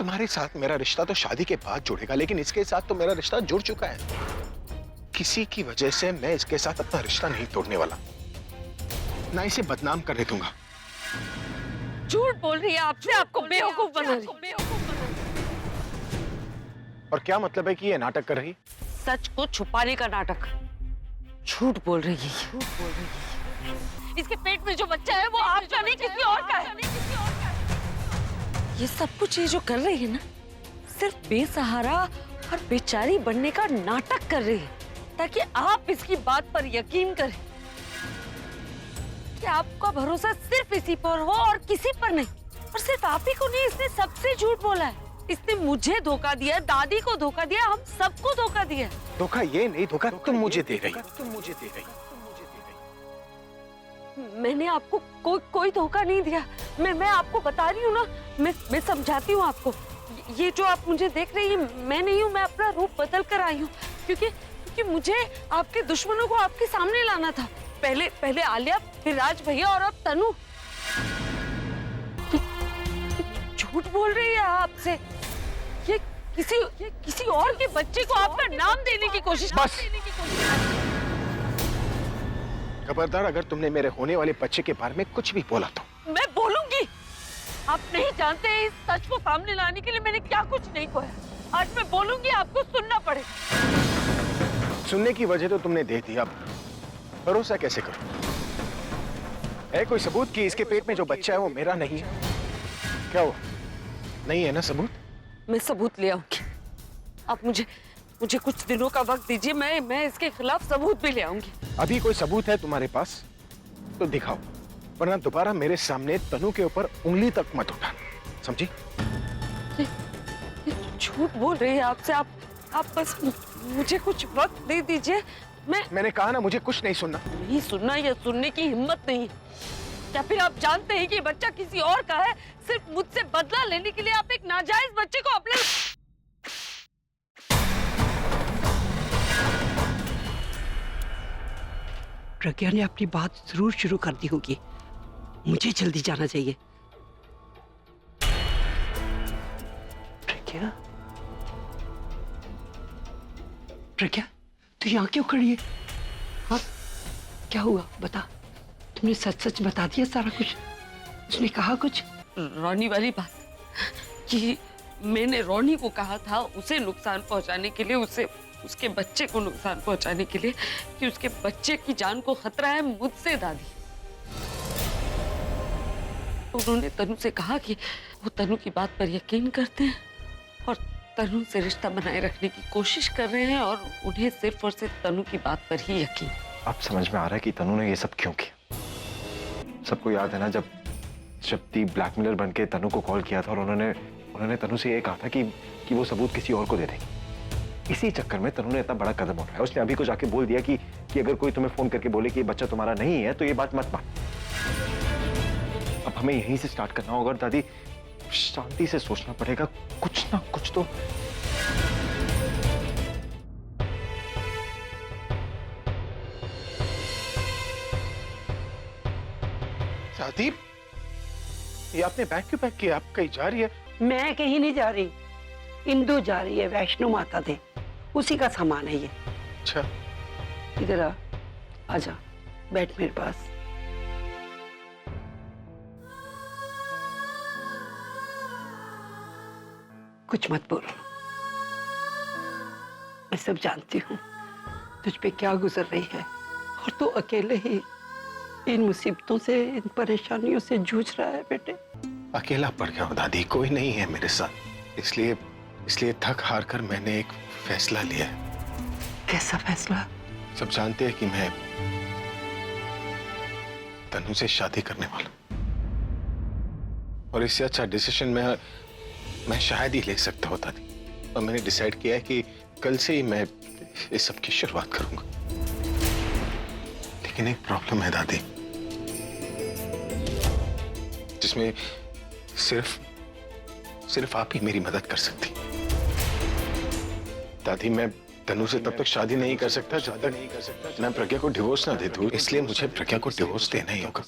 तुम्हारे साथ मेरा रिश्ता तो शादी के बाद जुड़ेगा, लेकिन इसके साथ तो मेरा रिश्ता जुड़ चुका है। किसी की वजह से मैं इसके साथ अपना रिश्ता नहीं तोड़ने वाला, ना इसे बदनाम करने दूंगा। झूठ बोल रही है आपसे, आपको बेवकूफ बना रही है। और क्या मतलब है कि ये नाटक कर रही? सच को छुपाने का नाटक। झूठ बोल रही है, झूठ बोल रही है। इसके पेट में जो बच्चा है वो आपका नहीं, किसी और का है। ये सब कुछ ये जो कर रही है ना, सिर्फ बेसहारा और बेचारी बनने का नाटक कर रही है, ताकि आप इसकी बात पर यकीन करें कि आपका भरोसा सिर्फ इसी पर हो और किसी पर नहीं। और सिर्फ आप ही को नहीं, इसने सबसे झूठ बोला है। इसने मुझे धोखा दिया, दादी को धोखा दिया, हम सबको धोखा दिया। धोखा ये नहीं, धोखा तुम मुझे दे रही, तुम मुझे दे रही। मैंने आपको कोई धोखा नहीं दिया। मैं आपको बता रही हूँ ना, मैं समझाती हूँ आपको। ये जो आप मुझे देख रही हैं, मैं नहीं हूँ, मैं अपना रूप बदल कर आई हूँ, क्योंकि मुझे आपके दुश्मनों को आपके सामने लाना था। पहले आलिया, फिर राज भैया और अब तनु। झूठ बोल रही है आपसे। ये किसी और के बच्चे को आपका नाम देने की कोशिश। बस खबरदार, अगर तुमने मेरे होने वाले बच्चे के बारे में कुछ भी बोला तो मैं बोलूंगी। आप नहीं जानते इस सच को सामने लाने के लिए मैंने क्या कुछ नहीं खोया। आज मैं बोलूंगी, आपको सुनना पड़ेगा। सुनने की वजह तो तुमने दे दी, अब भरोसा कैसे करूं? है कोई सबूत कि इसके पेट में जो बच्चा है वो मेरा नहीं है? क्या हुआ, नहीं है ना सबूत? मैं सबूत ले आऊंगी। आप मुझे कुछ दिनों का वक्त दीजिए, मैं इसके खिलाफ सबूत भी ले आऊंगी। अभी कोई सबूत है तुम्हारे पास तो दिखाओ, वरना दोबारा मेरे सामने तनु के ऊपर उंगली तक मत उठाना, समझी? ये झूठ बोल रही है आपसे। आप बस मुझे कुछ वक्त दे दीजिए। मैंने कहा ना, मुझे कुछ नहीं सुनना। नहीं सुनना या सुनने की हिम्मत नहीं है। क्या फिर आप जानते हैं कि बच्चा किसी और का है? सिर्फ मुझसे बदला लेने के लिए आप एक नाजायज बच्चे को अपने। प्रज्ञा ने अपनी बात जरूर शुरू कर दी होगी। मुझे जल्दी जाना चाहिए। प्रज्ञा, प्रज्ञा, तू यहाँ क्यों खड़ी है? हाँ, क्या हुआ बता। तुमने सच बता दिया सारा कुछ? उसने कहा कुछ? रोनी वाली बात कि मैंने रोनी को कहा था उसे नुकसान पहुंचाने के लिए, उसके बच्चे को नुकसान पहुंचाने के लिए, कि उसके बच्चे की जान को खतरा है मुझसे दादी। उन्होंने तनु से कहा कि वो तनु की बात पर यकीन करते हैं और तनु से रिश्ता बनाए रखने की कोशिश कर रहे हैं, और उन्हें सिर्फ और सिर्फ तनु की बात पर ही यकीन। अब समझ में आ रहा है कि तनु ने ये सब क्यों किया। सबको याद है ना, जब दी ब्लैकमेलर बन के तनु को कॉल किया था और उन्होंने तनु से ये कहा था कि वो सबूत किसी और को दे देंगे। इसी चक्कर में तनु ने इतना बड़ा कदम उठाया। उसने अभी को जाके बोल दिया कि अगर कोई तुम्हें फोन करके बोले कि ये बच्चा तुम्हारा नहीं है तो ये बात मत मान। अब हमें यहीं से स्टार्ट करना होगा दादी, शांति से सोचना पड़ेगा, कुछ ना कुछ तो। दादी, ये आपने बैग क्यों पैक किया? आप कहीं जा रही है? मैं कहीं नहीं जा रही, इंदु जा रही है वैष्णो माता दे, उसी का सामान है ये। अच्छा, इधर आजा, बैठ मेरे पास। कुछ मत बोल, मैं सब जानती हूँ तुझ पे क्या गुजर रही है, और तू अकेले ही इन मुसीबतों से, इन परेशानियों से जूझ रहा है बेटे। अकेला पड़ गया हूँ दादी, कोई नहीं है मेरे साथ। इसलिए थक हार कर मैंने एक फैसला लिया है। कैसा फैसला? सब जानते हैं कि मैं तनु से शादी करने वाला हूं, और इससे अच्छा डिसीजन मैं शायद ही ले सकता होता थी। और मैंने डिसाइड किया है कि कल से ही मैं इस सब की शुरुआत करूंगा। लेकिन एक प्रॉब्लम है दादी, जिसमें सिर्फ आप ही मेरी मदद कर सकती। दादी, मैं तनु से तब तक शादी नहीं कर सकता जब तक मैं प्रज्ञा को डिवोर्स ना दे दूं। इसलिए मुझे प्रज्ञा को डिवोर्स देना ही होगा।